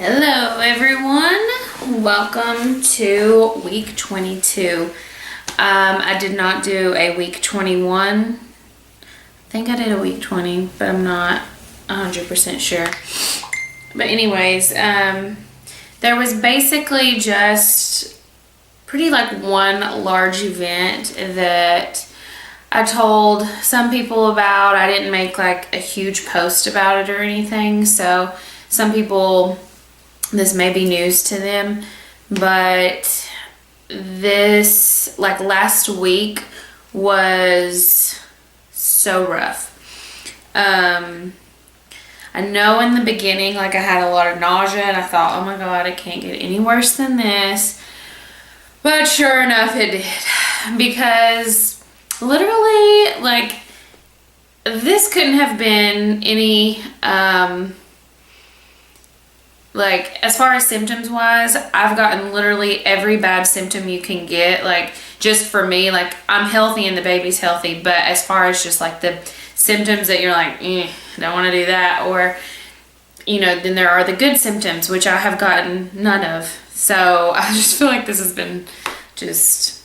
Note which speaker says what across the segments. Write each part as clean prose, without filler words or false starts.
Speaker 1: Hello everyone, welcome to week 22. I did not do a week 21. I think I did a week 20, but I'm not 100% sure. But anyways, there was basically just pretty like one large event that I told some people about. I didn't make like a huge post about it or anything, so some people, this may be news to them, but this, like last week, was so rough. I know in the beginning, like I had a lot of nausea and I thought, oh my God, it can't get any worse than this. But sure enough, it did. Because literally, like, this couldn't have been any, like, as far as symptoms wise, I've gotten literally every bad symptom you can get. Like, just for me, like, I'm healthy and the baby's healthy, but as far as just like the symptoms that you're like, don't want to do that, or, you know, then there are the good symptoms, which I have gotten none of. So I just feel like this has been just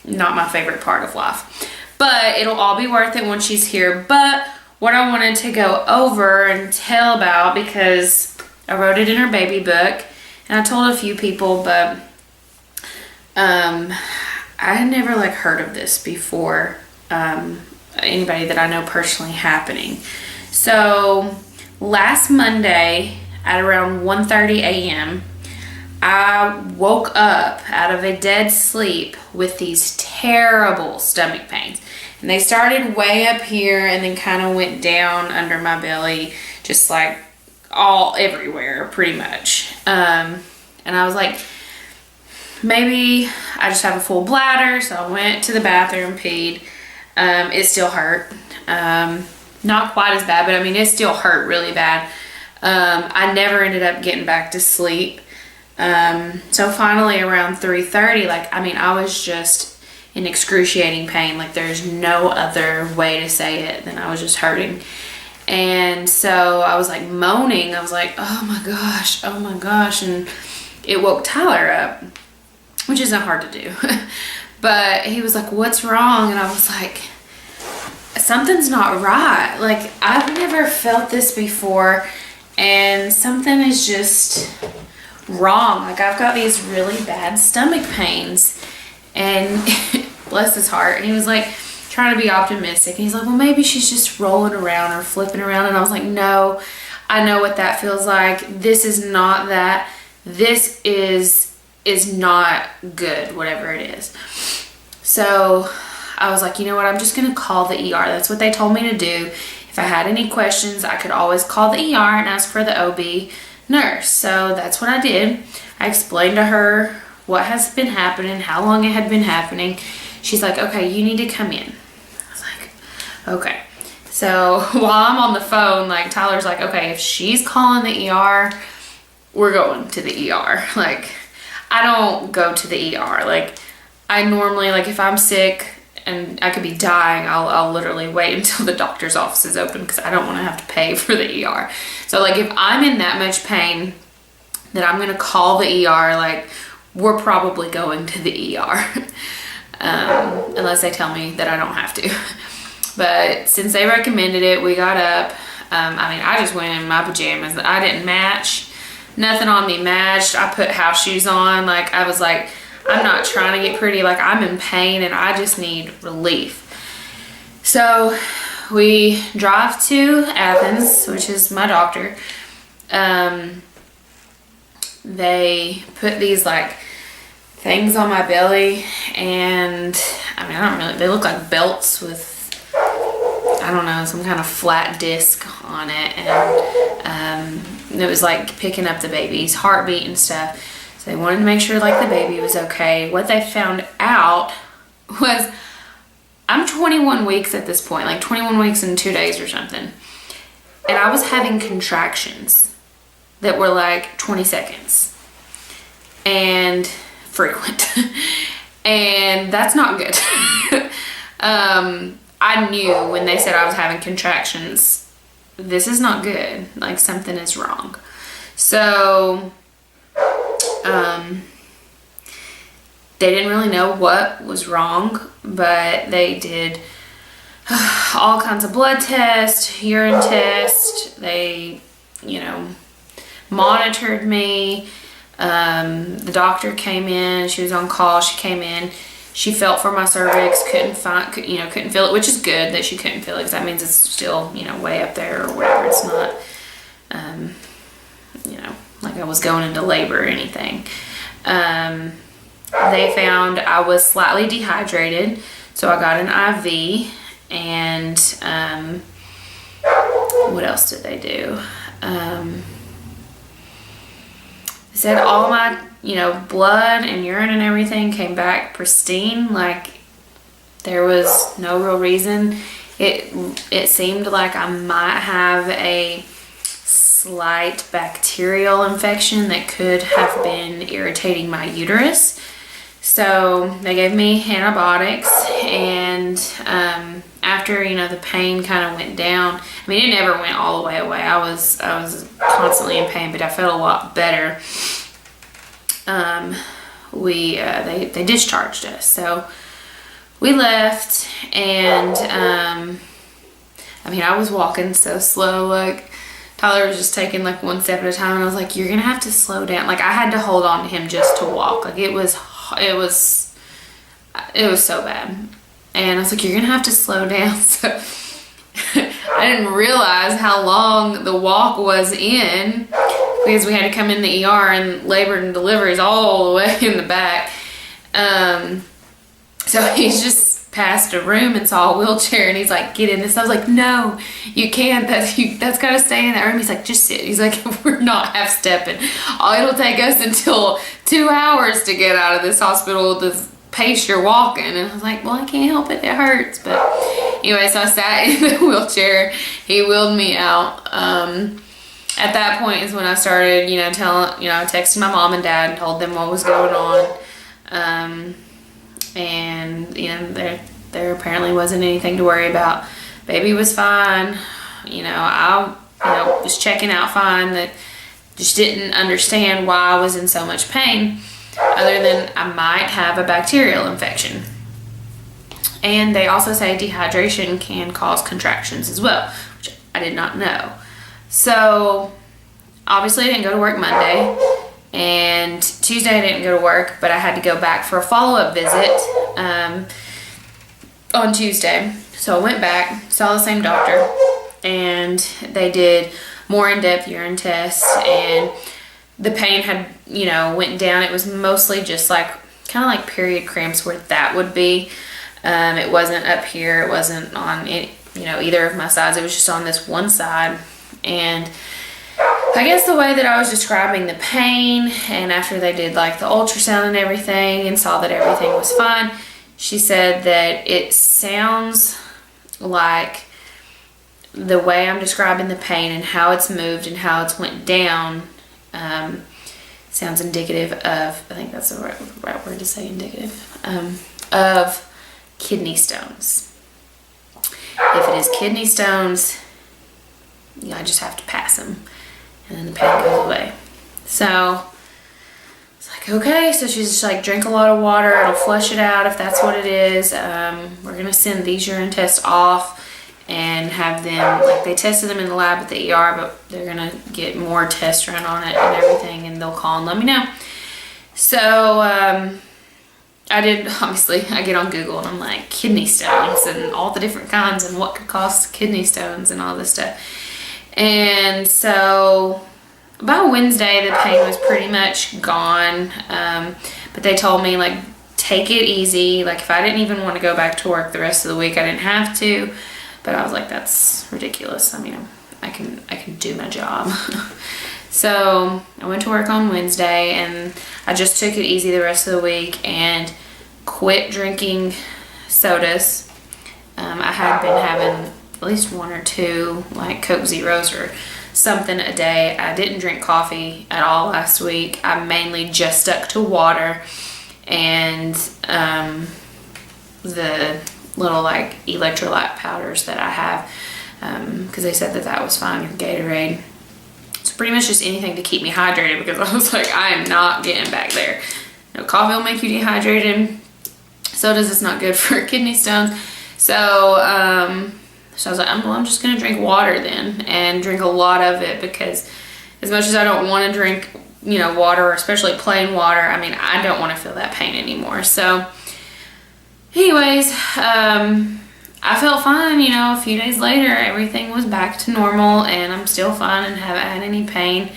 Speaker 1: not my favorite part of life, but it'll all be worth it when she's here. But what I wanted to go over and tell about, because I wrote it in her baby book and I told a few people, but I had never like heard of this before, anybody that I know personally happening. So last Monday at around 1:30 a.m. I woke up out of a dead sleep with these terrible stomach pains, and they started way up here and then kind of went down under my belly, just like all everywhere pretty much. And I was like, maybe I just have a full bladder. So I went to the bathroom, peed. It still hurt. Not quite as bad, but I mean, it still hurt really bad. I never ended up getting back to sleep. So finally around 3:30, like, I mean, I was just in excruciating pain. Like, there's no other way to say it than I was just hurting. And so I was like moaning. I was like, oh my gosh, oh my gosh. And it woke Tyler up, which isn't hard to do. But he was like, what's wrong? And I was like, something's not right. Like, I've never felt this before, and something is just wrong. Like, I've got these really bad stomach pains. And bless his heart. And he was like trying to be optimistic. And he's like, well, maybe she's just rolling around or flipping around. And I was like, no, I know what that feels like. This is not that. This is not good, whatever it is. So I was like, you know what? I'm just going to call the ER. That's what they told me to do. If I had any questions, I could always call the ER and ask for the OB nurse. So that's what I did. I explained to her what has been happening, how long it had been happening. She's like, okay, you need to come in. I was like, okay. So while I'm on the phone, like, Tyler's like, okay, if she's calling the ER, we're going to the ER. Like, I don't go to the ER. Like, I normally, like, if I'm sick and I could be dying, I'll literally wait until the doctor's office is open, because I don't want to have to pay for the ER. So, like, if I'm in that much pain that I'm going to call the ER, like, we're probably going to the ER. Unless they tell me that I don't have to. But since they recommended it, we got up. I mean, I just went in my pajamas. I didn't match. Nothing on me matched. I put house shoes on. Like, I was like, I'm not trying to get pretty. Like, I'm in pain and I just need relief. So we drive to Athens, which is my doctor. They put these like things on my belly, and I mean, I don't really, they look like belts with, I don't know, some kind of flat disc on it, and it was like picking up the baby's heartbeat and stuff. So they wanted to make sure like the baby was okay. What they found out was I'm 21 weeks at this point, like 21 weeks and 2 days or something, and I was having contractions that were like 20 seconds and frequent. And that's not good. I knew when they said I was having contractions, this is not good. Like, something is wrong. So, they didn't really know what was wrong, but they did all kinds of blood tests, urine tests. They, monitored me. The doctor came in. She was on call. She came in. She felt for my cervix. Couldn't feel it, which is good that she couldn't feel it, because that means it's still, way up there or whatever. It's not, like I was going into labor or anything. They found I was slightly dehydrated, so I got an IV. And what else did they do? They said all my, blood and urine and everything came back pristine. Like, there was no real reason. It seemed like I might have a slight bacterial infection that could have been irritating my uterus. So they gave me antibiotics, and after the pain kind of went down. I mean, it never went all the way away. I was constantly in pain, but I felt a lot better. They discharged us, so we left, and I was walking so slow. Like, Tyler was just taking like one step at a time, and I was like, "You're gonna have to slow down." Like, I had to hold on to him just to walk. Like, it was so bad. And I was like, "You're gonna have to slow down." So I didn't realize how long the walk was in, because we had to come in the ER, and labor and delivery is all the way in the back. So he's just passed a room and saw a wheelchair, and he's like, "Get in this." I was like, "No, you can't. That's gotta stay in that room." He's like, "Just sit." He's like, "We're not half stepping. It'll take us until 2 hours to get out of this hospital, the pace you're walking." And I was like, "Well, I can't help it. It hurts." But anyway, so I sat in the wheelchair. He wheeled me out. At that point is when I started, texting my mom and dad and told them what was going on. And there apparently wasn't anything to worry about. Baby was fine. I was checking out fine. That just didn't understand why I was in so much pain, other than I might have a bacterial infection. And they also say dehydration can cause contractions as well, which I did not know. So obviously I didn't go to work Monday, and Tuesday I didn't go to work, but I had to go back for a follow-up visit on Tuesday. So I went back, saw the same doctor, and they did more in-depth urine tests, and the pain had, went down. It was mostly just like, kind of like period cramps where that would be. It wasn't up here. It wasn't on either of my sides. It was just on this one side. And I guess the way that I was describing the pain, and after they did like the ultrasound and everything and saw that everything was fine, she said that it sounds like the way I'm describing the pain and how it's moved and how it's went down sounds indicative of, I think that's the right word to say, indicative, of kidney stones. If it is kidney stones, I just have to pass them, and then the pain goes away. So it's like, okay, so she's just like, drink a lot of water, it'll flush it out if that's what it is. We're gonna send these urine tests off and have them, like, they tested them in the lab at the ER, but they're gonna get more tests run on it and everything, and they'll call and let me know. So I did, obviously, I get on Google and I'm like, kidney stones and all the different kinds and what could cause kidney stones and all this stuff. And so by Wednesday, the pain was pretty much gone. But they told me, like, take it easy. Like, if I didn't even want to go back to work the rest of the week, I didn't have to. But I was like, that's ridiculous. I mean, I can do my job. So I went to work on Wednesday, and I just took it easy the rest of the week and quit drinking sodas. I had been having at least one or two, like Coke Zeros or something a day. I didn't drink coffee at all last week. I mainly just stuck to water and the little like electrolyte powders that I have, because they said that was fine with Gatorade. So pretty much just anything to keep me hydrated, because I was like, I am not getting back there. No, coffee will make you dehydrated. Soda's is not good for kidney stones. So, so I was like, I'm just gonna drink water then, and drink a lot of it, because as much as I don't want to drink, you know, water, especially plain water, I mean, I don't want to feel that pain anymore. So anyways, I felt fine, you know. A few days later, everything was back to normal, and I'm still fine and haven't had any pain.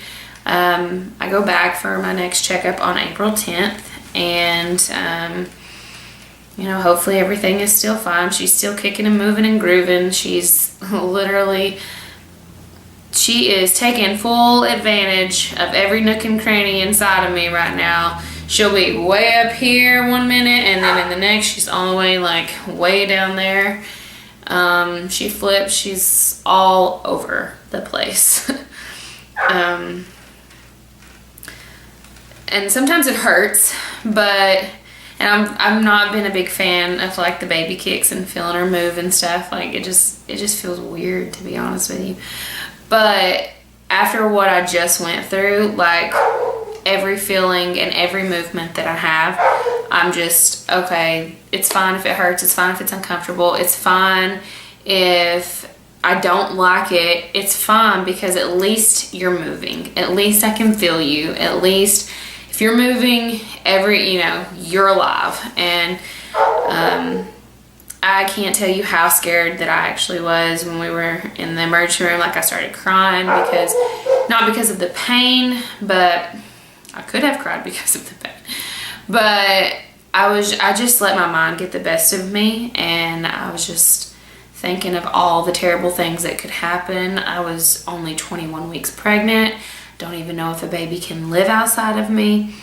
Speaker 1: I go back for my next checkup on April 10th, and you know, hopefully everything is still fine. She's still kicking and moving and grooving. She's literally, she is taking full advantage of every nook and cranny inside of me right now. She'll be way up here one minute, and then in the next she's all the way like way down there. She flips, she's all over the place. And sometimes it hurts, but, and I've not been a big fan of like the baby kicks and feeling her move and stuff. Like it just feels weird, to be honest with you. But after what I just went through, like every feeling and every movement that I have, I'm just, okay, it's fine if it hurts, it's fine if it's uncomfortable, it's fine if I don't like it, it's fine, because at least you're moving. At least I can feel you. At least if you're moving, you know, you're alive. And I can't tell you how scared that I actually was when we were in the emergency room. Like I started crying, because, not because of the pain, but I could have cried because of the pain. But I just let my mind get the best of me, and I was just thinking of all the terrible things that could happen. I was only 21 weeks pregnant. Don't even know if a baby can live outside of me.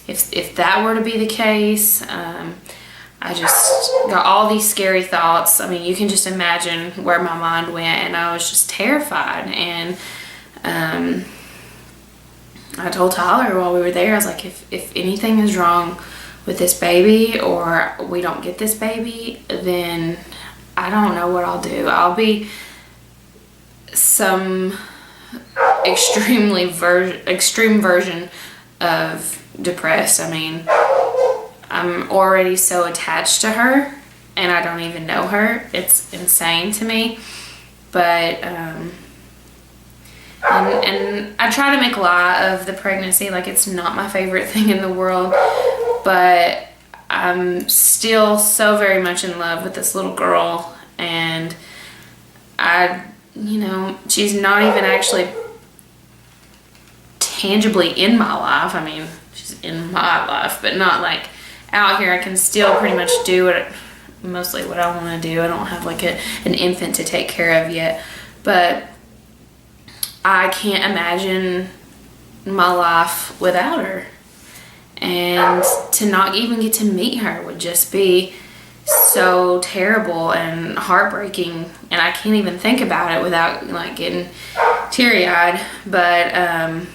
Speaker 1: If that were to be the case, I just got all these scary thoughts. I mean, you can just imagine where my mind went, and I was just terrified. And I told Tyler while we were there, I was like, if anything is wrong with this baby, or we don't get this baby, then I don't know what I'll do. I'll be some extreme version of depressed. I mean, I'm already so attached to her, and I don't even know her. It's insane to me. But and I try to make light of the pregnancy, like it's not my favorite thing in the world, but I'm still so very much in love with this little girl. And you know, she's not even actually tangibly in my life. I mean, she's in my life, but not like out here. I can still pretty much do mostly what I want to do. I don't have like an infant to take care of yet, but I can't imagine my life without her. And to not even get to meet her would just be so terrible and heartbreaking, and I can't even think about it without like getting teary-eyed. But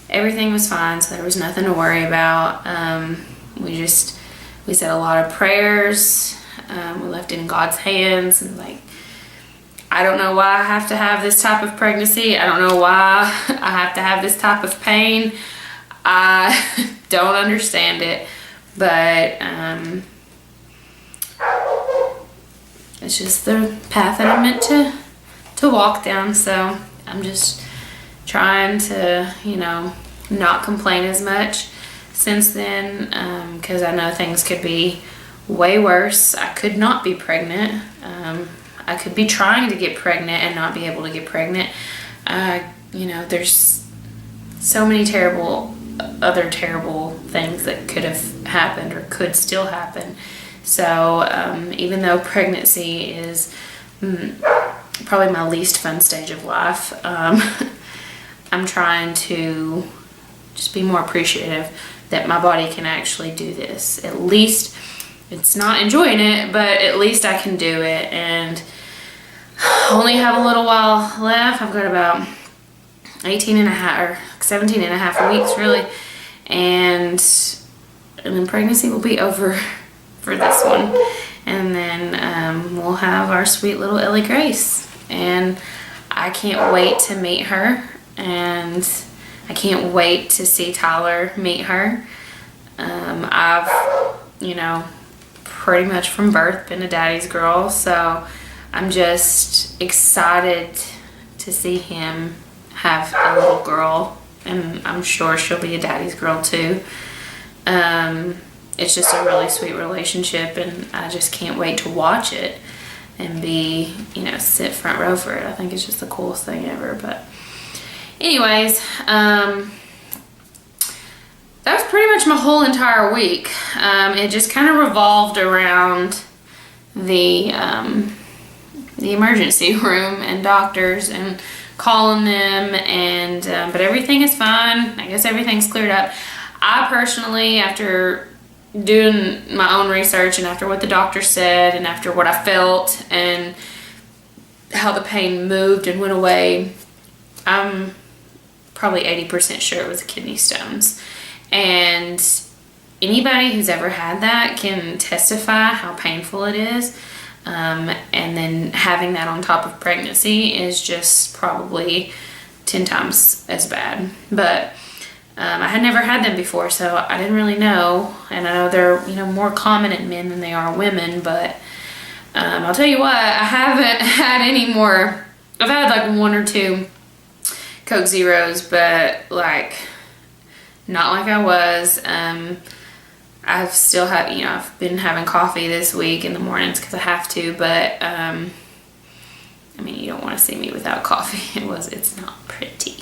Speaker 1: everything was fine, so there was nothing to worry about. We said a lot of prayers. We left it in God's hands, and like, I don't know why I have to have this type of pregnancy. I don't know why I have to have this type of pain. I don't understand it, but it's just the path that I'm meant to walk down. So I'm just trying to, you know, not complain as much since then, because I know things could be way worse. I could not be pregnant. I could be trying to get pregnant and not be able to get pregnant. You know, there's so many other terrible things that could have happened or could still happen. So even though pregnancy is probably my least fun stage of life, I'm trying to just be more appreciative that my body can actually do this. At least it's not enjoying it, but at least I can do it. And I only have a little while left. I've got about 18 and a half or 17 and a half weeks really, and then pregnancy will be over for this one, and then we'll have our sweet little Ellie Grace, and I can't wait to meet her. and I can't wait to see Tyler meet her. I've, you know, pretty much from birth been a daddy's girl, so I'm just excited to see him have a little girl, and I'm sure she'll be a daddy's girl too. It's just a really sweet relationship, and I just can't wait to watch it and be, you know, sit front row for it. I think it's just the coolest thing ever. But anyways, that was pretty much my whole entire week. It just kind of revolved around the emergency room and doctors and calling them, and but everything is fine. I guess everything's cleared up. I personally, after doing my own research and after what the doctor said and after what I felt and how the pain moved and went away, I'm probably 80% sure it was kidney stones. And anybody who's ever had that can testify how painful it is. And then having that on top of pregnancy is just probably 10 times as bad. But I had never had them before, so I didn't really know. And I know they're, you know, more common in men than they are women, but I'll tell you what, I haven't had any more. I've had like 1 or 2 Coke Zeros, but like not like I was. I've still had, you know, I've been having coffee this week in the mornings because I have to, but I mean, you don't want to see me without coffee. It's not pretty.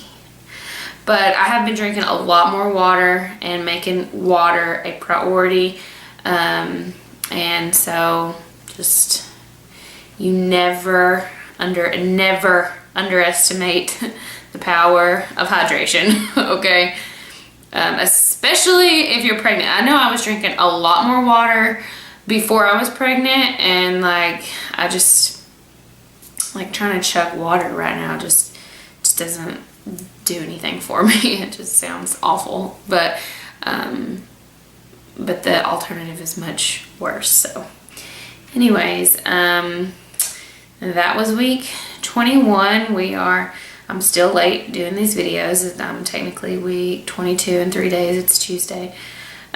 Speaker 1: But I have been drinking a lot more water and making water a priority. And so just, you never underestimate the power of hydration, okay? Especially if you're pregnant. I know I was drinking a lot more water before I was pregnant, and like, I just, like, trying to chug water right now just doesn't do anything for me. It just sounds awful, but the alternative is much worse. So anyways, that was week 21. I'm still late doing these videos. Technically week 22 in 3 days. It's Tuesday.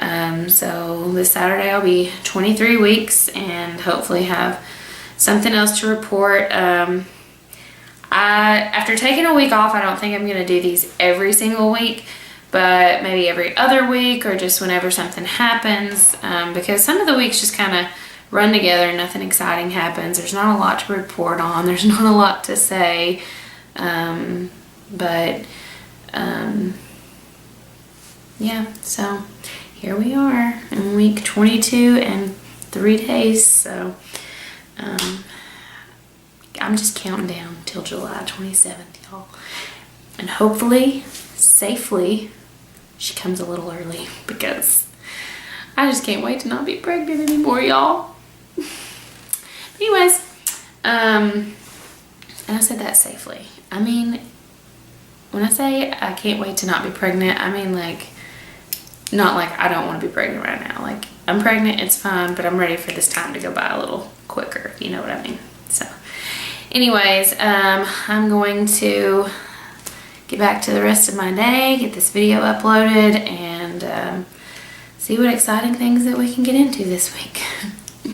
Speaker 1: So this Saturday I'll be 23 weeks and hopefully have something else to report. After taking a week off, I don't think I'm going to do these every single week, but maybe every other week or just whenever something happens, because some of the weeks just kind of run together and nothing exciting happens. There's not a lot to report on. There's not a lot to say. Yeah, so here we are in week 22 and 3 days. So, I'm just counting down till July 27th, y'all. And hopefully, safely, she comes a little early, because I just can't wait to not be pregnant anymore, y'all. Anyways, and I said that safely. I mean, when I say I can't wait to not be pregnant, I mean like, not like I don't want to be pregnant right now. Like, I'm pregnant, it's fine, but I'm ready for this time to go by a little quicker, you know what I mean? So anyways, I'm going to get back to the rest of my day, get this video uploaded, and see what exciting things that we can get into this week.